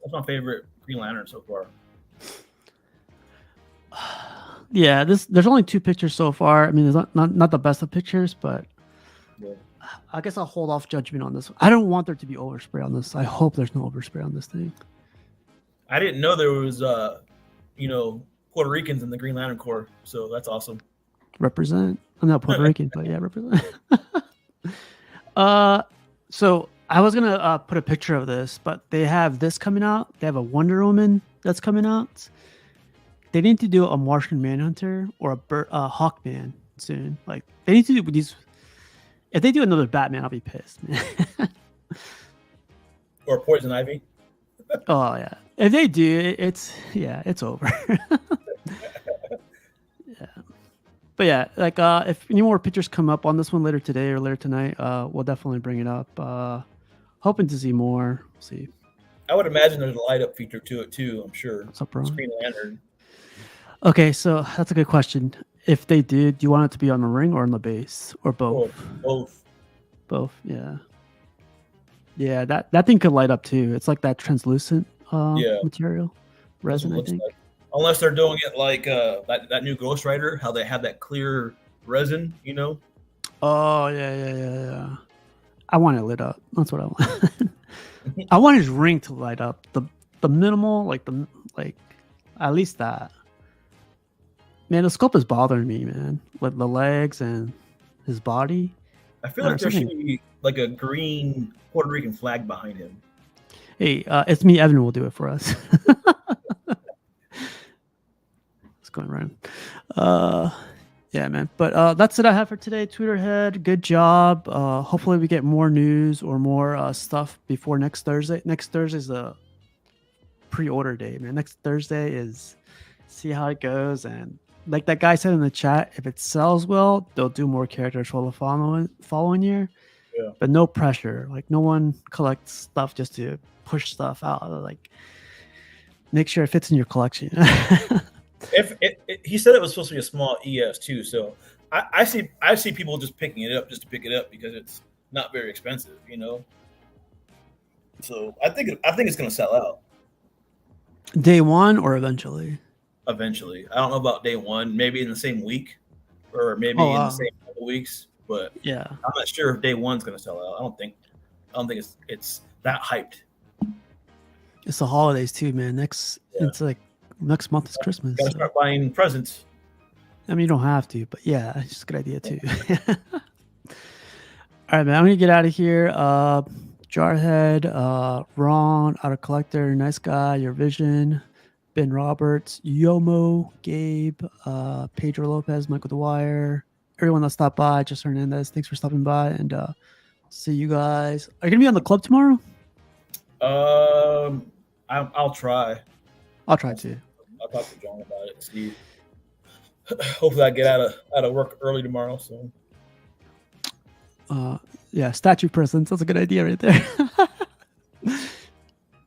That's my favorite Green Lantern so far. Yeah, there's only 2 pictures so far. I mean, there's not the best of pictures, but I guess I'll hold off judgment on this one. I don't want there to be overspray on this. I hope there's no overspray on this thing. I didn't know there was Puerto Ricans in the Green Lantern Corps, so that's awesome. Represent. I'm not Puerto Rican, but yeah, represent. So I was gonna put a picture of this, but they have this coming out. They have a Wonder Woman that's coming out. They need to do a Martian Manhunter or a Hawkman soon. Like they need to do these. If they do another Batman, I'll be pissed, man. Or Poison Ivy. Oh yeah. If they do, it's over. Yeah. But yeah, like if any more pictures come up on this one later today or later tonight, we'll definitely bring it up. Hoping to see more. We'll see. I would imagine there's a light up feature to it too. I'm sure. What's up, bro? Screen Lantern. Okay, so that's a good question. If they did, do you want it to be on the ring or on the base or both? Both. Both. Yeah. Yeah, that thing could light up too. It's like that translucent material, resin. I think. Like. Unless they're doing it like that new Ghost Rider, how they have that clear resin, you know? Oh yeah. I want it lit up. That's what I want. I want his ring to light up. The minimal, like at least that. Man, the sculpt is bothering me, man. With the legs and his body. I feel like there should be like a green Puerto Rican flag behind him. Hey, it's me, Evan will do it for us. It's going around. Yeah, man. But that's it I have for today. Tweeterhead, good job. Hopefully we get more news or more stuff before next Thursday. Next Thursday is the pre-order day, man. Next Thursday is see how it goes. And like that guy said in the chat, if it sells well, they'll do more characters for the following year. Yeah. But no pressure. Like no one collects stuff just to push stuff out. Like make sure it fits in your collection. He said it was supposed to be a small ES too, so I see people just picking it up just to pick it up because it's not very expensive, you know. So I think it's gonna sell out day one or eventually. Eventually, I don't know about day one. Maybe in the same week, or maybe in the same couple weeks. But yeah, I'm not sure if day one's gonna sell out. I don't think it's that hyped. It's the holidays too, man. It's like. Next month is Christmas. Gotta start buying presents. I mean, you don't have to, but yeah, it's just a good idea too. All right, man. I'm gonna get out of here. Jarhead, Ron, Outer Collector, Nice Guy, Your Vision, Ben Roberts, Yomo, Gabe, Pedro Lopez, Michael Dwyer, everyone that stopped by, Just Hernandez. Thanks for stopping by, and see you guys. Are you gonna be on the club tomorrow? I'll try. I'll try to. I'll talk to John about it. See, hopefully I get out of work early tomorrow. So, yeah, statue presence. That's a good idea right there.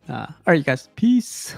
All right, you guys. Peace.